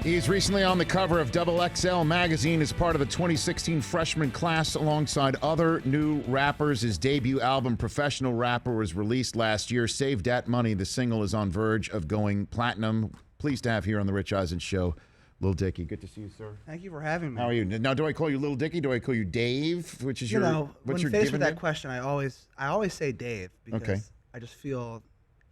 He's recently on the cover of XXL magazine as part of the 2016 freshman class alongside other new rappers. His debut album, Professional Rapper, was released last year. Save Dat Money, the single, is on verge of going platinum. Pleased to have here on the Rich Eisen Show, Lil Dicky. Good to see you, sir. Thank you for having me. How are you? Now, do I call you Lil Dicky? Do I call you Dave? Which is when faced with that question, I always say Dave because I just feel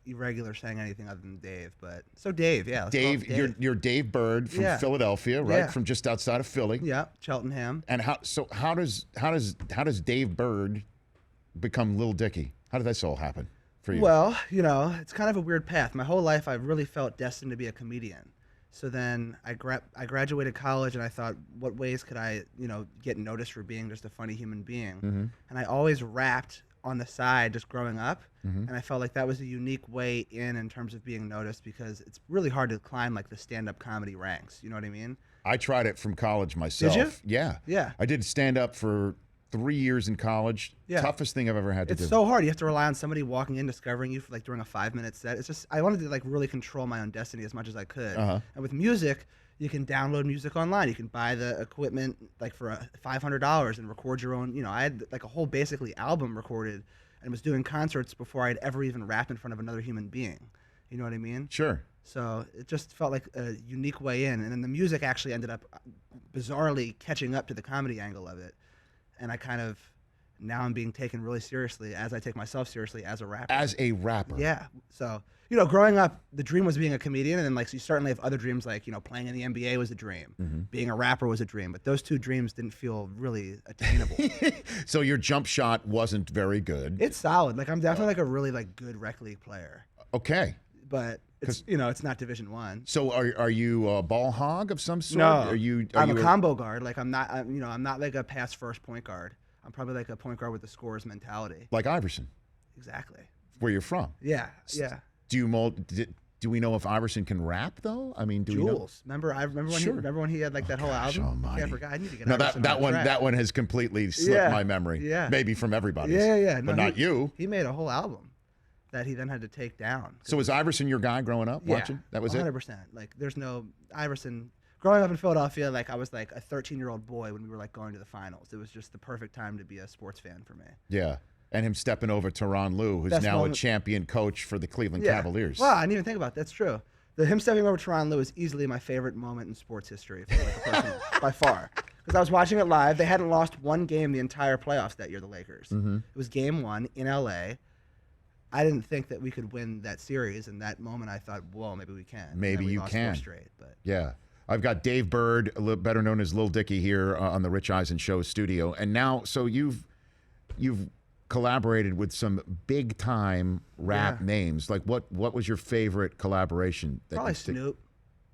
irregular saying anything other than Dave, but so Dave, yeah. Dave, you're Dave Bird from Philadelphia, right? Yeah. From just outside of Philly. Yeah, Cheltenham. And how does Dave Bird become Lil Dicky? How did this all happen for you? Well, it's kind of a weird path. My whole life, I really felt destined to be a comedian. So then I graduated college, and I thought, what ways could I, get noticed for being just a funny human being? Mm-hmm. And I always rapped on the side just growing up, and I felt like that was a unique way in terms of being noticed because it's really hard to climb like the stand-up comedy ranks. You know what I mean? I tried it from college myself. Did you? Yeah. Yeah. I did stand-up for 3 years in collage. Yeah. Toughest thing I've ever had to do. It's so hard. You have to rely on somebody walking in, discovering you for like during a 5-minute set. It's just, I wanted to like really control my own destiny as much as I could. And with music, you can download music online. You can buy the equipment like for $500 and record your own. I had like a whole basically album recorded and was doing concerts before I'd ever even rapped in front of another human being. You know what I mean? Sure. So it just felt like a unique way in. And then the music actually ended up bizarrely catching up to the comedy angle of it. And I kind of, now I'm being taken really seriously as I take myself seriously as a rapper. As a rapper. Yeah. So, growing up, the dream was being a comedian. And then like, so you certainly have other dreams like, playing in the NBA was a dream. Being a rapper was a dream. But those two dreams didn't feel really attainable. So your jump shot wasn't very good. It's solid. Like I'm definitely like a really like good rec league player. Okay. But it's, it's not Division I. So are you a ball hog of some sort? No. I'm a combo guard. Like I'm not, I'm not like a pass first point guard. I'm probably like a point guard with the scorer's mentality. Like Iverson. Exactly. Where you're from. Yeah. Yeah. Do we know if Iverson can rap though? I mean, do we know? Jules. Remember when he had like that whole album? Almighty. Yeah, I forgot. I need to get No, Iverson that on one track. that one has completely slipped my memory. Yeah. Maybe from everybody's. Yeah. But not you. He made a whole album that he then had to take down. So was Iverson your guy growing up watching? That was 100%. Like there's no Iverson. Growing up in Philadelphia, like I was like a 13-year-old boy when we were like going to the finals. It was just the perfect time to be a sports fan for me. Yeah. And him stepping over Tyronn Lue, who's now a champion coach for the Cleveland Cavaliers. Well, I didn't even think about that. That's true. Him stepping over Tyronn Lue is easily my favorite moment in sports history for like a person by far. Because I was watching it live. They hadn't lost one game the entire playoffs that year, the Lakers. It was game 1 in L.A. I didn't think that we could win that series. In that moment, I thought, whoa, maybe we can. Maybe you can. 4 straight, but. Yeah. I've got Dave Bird, better known as Lil Dicky, here on the Rich Eisen Show studio. And now, so you've collaborated with some big time rap names. Like what was your favorite collaboration? Probably Snoop.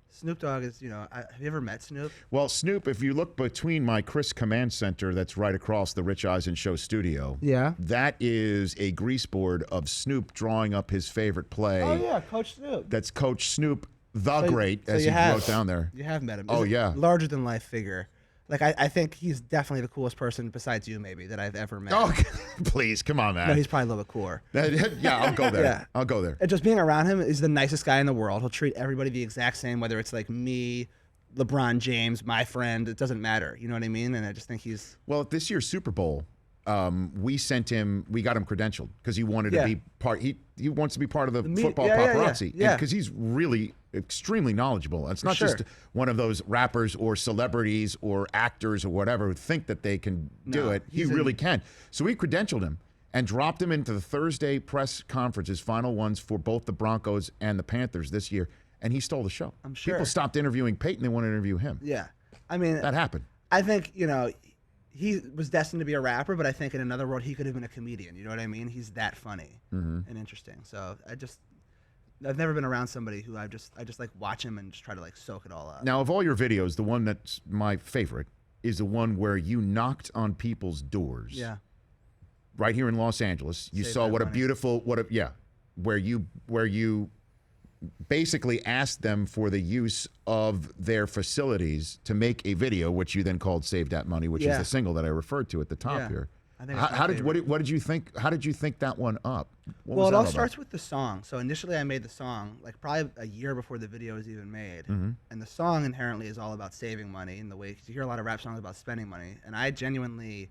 Snoop Dogg is, have you ever met Snoop? Well, Snoop, if you look between my Chris Command Center that's right across the Rich Eisen Show studio, that is a grease board of Snoop drawing up his favorite play. Oh, yeah, Coach Snoop. That's Coach Snoop, great, as he wrote down there. You have met him. Oh, yeah. Larger than life figure. Like, I think he's definitely the coolest person besides you, maybe, that I've ever met. Oh, please, come on, man. No, he's probably a little bit cooler. Yeah, I'll go there. Yeah. I'll go there. And just being around him, he's the nicest guy in the world. He'll treat everybody the exact same, whether it's like me, LeBron James, my friend. It doesn't matter. You know what I mean? And I just think he's... Well, at this year's Super Bowl, we got him credentialed because he wanted to be part. He wants to be part of the football paparazzi. Yeah. Because he's really extremely knowledgeable. It's not just one of those rappers or celebrities or actors or whatever who think that they can do it. He really can. So we credentialed him and dropped him into the Thursday press conference, his final ones for both the Broncos and the Panthers this year, and he stole the show. I'm sure. People stopped interviewing Peyton. They want to interview him. Yeah. I mean... That happened. I think, he was destined to be a rapper, but I think in another world he could have been a comedian. You know what I mean? He's that funny and interesting. So I've never been around somebody who I just like watch him and just try to like soak it all up. Now, of all your videos, the one that's my favorite is the one where you knocked on people's doors. Yeah. Right here in Los Angeles. You saw what a beautiful, where you basically asked them for the use of their facilities to make a video, which you then called Save That Money, which is the single that I referred to at the top here. I think what did you think? How did you think that one up? Well, it all starts with the song. So initially, I made the song like probably a year before the video was even made, and the song inherently is all about saving money in the way, because you hear a lot of rap songs about spending money, and I genuinely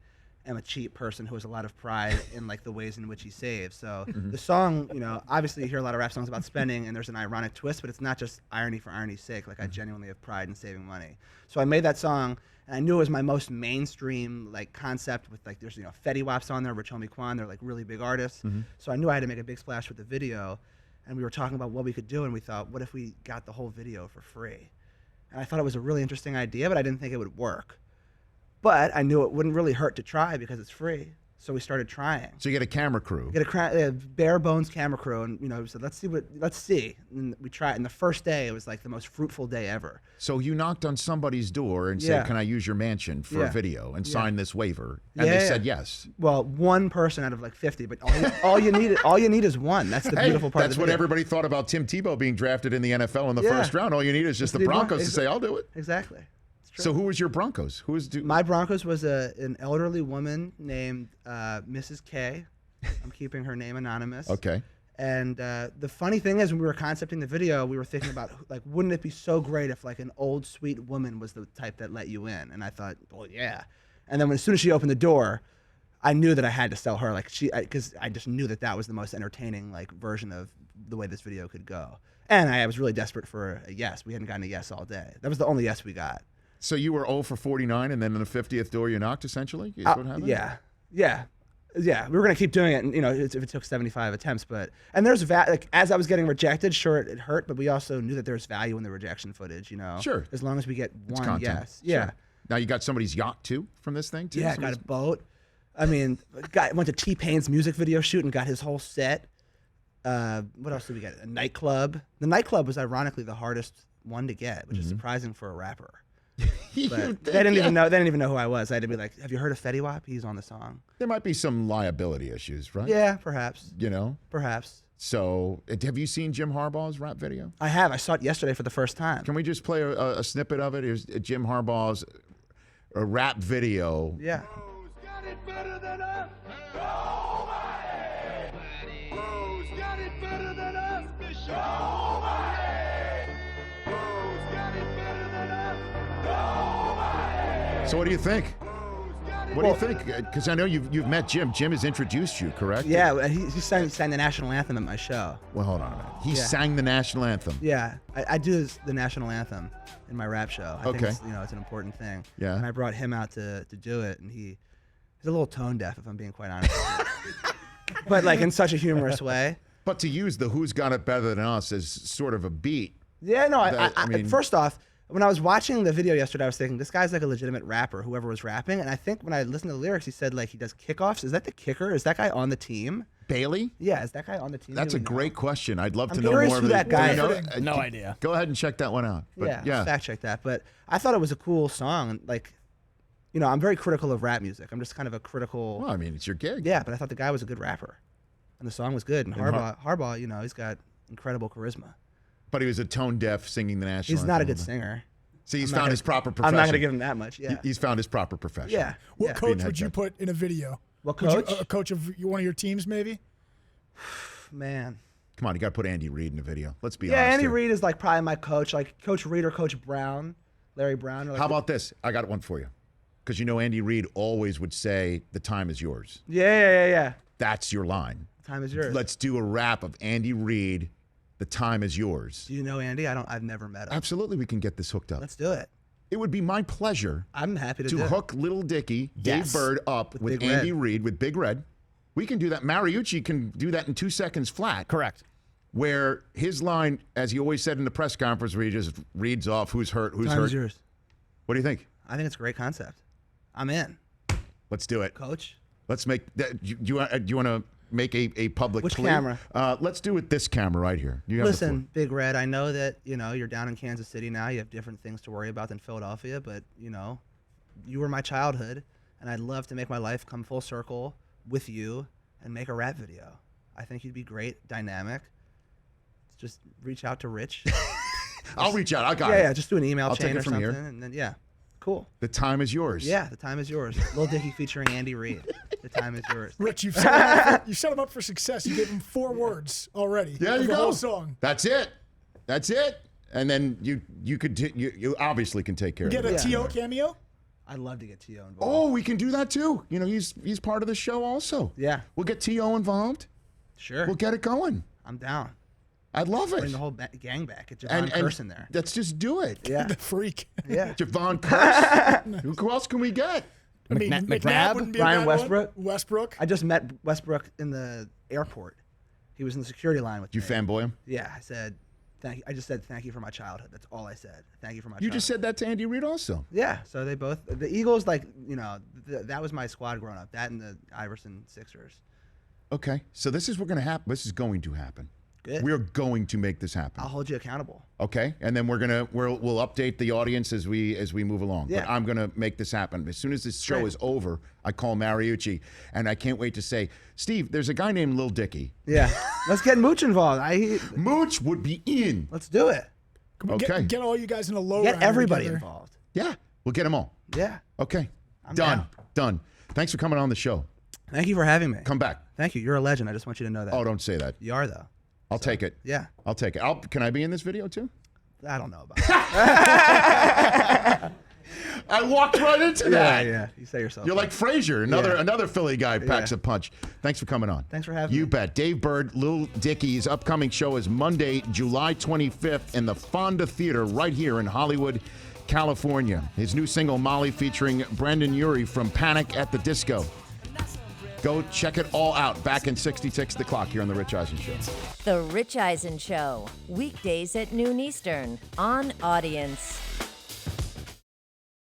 am a cheap person who has a lot of pride in like the ways in which he saves. So the song, you know, obviously you hear a lot of rap songs about spending and there's an ironic twist, but it's not just irony for irony's sake. Like I genuinely have pride in saving money. So I made that song and I knew it was my most mainstream like concept with like, there's, you know, Fetty Wap's on there, Rich Homie Quan, they're like really big artists. So I knew I had to make a big splash with the video, and we were talking about what we could do, and we thought, what if we got the whole video for free? And I thought it was a really interesting idea, but I didn't think it would work. But I knew it wouldn't really hurt to try because it's free. So we started trying. So you get a camera crew. Get a bare bones camera crew, and you know, we said, let's see. And we tried. And the first day, it was like the most fruitful day ever. So you knocked on somebody's door and said, "Can I use your mansion for a video and sign this waiver?" And they said yes. Well, one person out of like 50, but all you need is one. That's the beautiful part. That's what everybody thought about Tim Tebow being drafted in the NFL in the first round. All you need is just the Broncos to say, "I'll do it." Exactly. So who was your Broncos? My Broncos was an elderly woman named Mrs. K. I'm keeping her name anonymous. Okay. And the funny thing is, when we were concepting the video, we were thinking about like, wouldn't it be so great if like an old sweet woman was the type that let you in? And I thought, well, yeah. And then as soon as she opened the door, I knew that I had to sell her, like because I just knew that was the most entertaining like version of the way this video could go. And I was really desperate for a yes. We hadn't gotten a yes all day. That was the only yes we got. So you were 0 for 49, and then in the 50th door you knocked, essentially? Is what happened? Yeah. We were going to keep doing it, and, you know, if it took 75 attempts. And there's like, as I was getting rejected, sure, it hurt, but we also knew that there's value in the rejection footage, you know? Sure. As long as we get it's one content. yes. Yeah. Sure. Now you got somebody's yacht, too, from this thing, too? Yeah, I got a boat. I mean, went to T-Pain's music video shoot and got his whole set. What else did we get? A nightclub. The nightclub was ironically the hardest one to get, which is surprising for a rapper. But they didn't even know who I was. I had to be like, "Have you heard of Fetty Wap? He's on the song." There might be some liability issues, right? Yeah, perhaps. You know, perhaps. So, have you seen Jim Harbaugh's rap video? I have. I saw it yesterday for the first time. Can we just play a snippet of it? Here's Jim Harbaugh's rap video. Yeah. Who's got it better than us? Nobody. Who's got it better than us? Nobody. Who's got it better than us? Nobody. So what do you think? What do you think? Because I know you've met Jim. Jim has introduced you, correct? Yeah, he sang the national anthem at my show. Well, hold on a minute. He sang the national anthem. Yeah, I do the national anthem in my rap show. I think it's an important thing. Yeah. And I brought him out to do it, and he's a little tone deaf, if I'm being quite honest. But like in such a humorous way. But to use the "Who's Got It Better Than Us" as sort of a beat. Yeah, no. I mean, first off, when I was watching the video yesterday, I was thinking, this guy's like a legitimate rapper, whoever was rapping. And I think when I listened to the lyrics, he said like he does kickoffs. Is that the kicker? Is that guy on the team? Bailey? Yeah, is that guy on the team? That's a great question. I'd love to I'm know curious more who of that guy is. No idea. Go ahead and check that one out. But, yeah, fact check that. But I thought it was a cool song. Like, you know, I'm very critical of rap music. I'm just kind of a critical. Well, I mean, it's your gig. Yeah, but I thought the guy was a good rapper, and the song was good. And Harbaugh, you know, he's got incredible charisma. But he was a tone deaf singing the national anthem. He's not a good singer. See, he's found his proper profession. I'm not going to give him that much. Yeah. He's found his proper profession. Yeah. What coach would you put in a video? What coach? A coach of one of your teams, maybe? Man. Come on, you got to put Andy Reid in the video. Let's be honest. Yeah, Andy here. Reid is like probably my coach, like Coach Reid or Coach Brown, Larry Brown. Like, how about this? I got one for you. Because you know Andy Reid always would say, "The time is yours." Yeah. That's your line. Time is yours. Let's do a rap of Andy Reid. The time is yours. Do you know Andy? I've never met him. Absolutely, we can get this hooked up. Let's do it. It would be my pleasure. I'm happy to to do it. hook Lil Dicky, Dave Bird up with Big Andy Red. Reid with Big Red. We can do that. Mariucci can do that in 2 seconds flat. Correct. Where his line, as he always said in the press conference, where he just reads off who's hurt, who's Time hurt. is yours. What do you think? I think it's a great concept. I'm in. Let's do it. Coach? Let's make that. Do you want to make a public Which plea? camera? Let's do it this camera right here. You have the floor. Listen, Big Red, I know that, you know, you're down in Kansas City now. You have different things to worry about than Philadelphia, but, you know, you were my childhood, and I'd love to make my life come full circle with you and make a rap video. I think you'd be great, dynamic. Just reach out to Rich. I'll reach out. I got it. Yeah, just do an email I'll chain take it or from something, here. and then, yeah. Cool. The time is yours. Yeah, the time is yours. Lil Dicky featuring Andy Reid. The time is yours. Rich, you set him up for success. You gave him 4 words already. There you the go. whole song. That's it. And then you obviously can take care Get of a it. T.O. cameo? I'd love to get T.O. involved. Oh, we can do that too. You know, he's part of the show also. Yeah. We'll get T.O. involved. Sure. We'll get it going. I'm down. I'd love it. Bring the whole gang back. Get Javon Curse there. Let's just do it. Yeah. The freak. Yeah. Javon Curse. Who else can we get? I mean, McNabb? wouldn't be a Ryan bad Westbrook? one. Westbrook. I just met Westbrook in the airport. He was in the security line with You me. fanboy him? Yeah, I said, thank you. I just said, thank you for my childhood. That's all I said. Thank you for my childhood. You just said that to Andy Reid also. Yeah, so they both, the Eagles, like, you know, that was my squad growing up. That and the Iverson Sixers. Okay, so this is going to happen. This is going to happen. Good. We're going to make this happen. I'll hold you accountable. Okay, and then we'll update the audience as we move along. Yeah. But I'm gonna make this happen as soon as this show Great. is over. I call Mariucci, and I can't wait to say, Steve, there's a guy named Lil Dicky. Yeah, let's get Mooch involved. Mooch would be in. Let's do it. Come on, Okay. Get all you guys in a low Get rider everybody together. involved. Yeah, we'll get them all. Yeah. Okay, I'm done. down. Thanks for coming on the show. Thank you for having me. Come back. Thank you. You're a legend. I just want you to know that. Oh, don't say that. You are, though. I'll take it. Yeah. I'll take it. Can I be in this video too? I don't know about that. I walked right into that. Yeah. You say yourself. You're like Frazier, another Yeah. Philly guy packs Yeah. a punch. Thanks for coming on. Thanks for having You me. bet. Dave Bird, Lil Dicky's upcoming show is Monday, July 25th in the Fonda Theater right here in Hollywood, California. His new single, Molly, featuring Brandon Urie from Panic at the Disco. Go check it all out. Back in 60 Ticks the Clock here on The Rich Eisen Show. The Rich Eisen Show, weekdays at noon Eastern on Audience.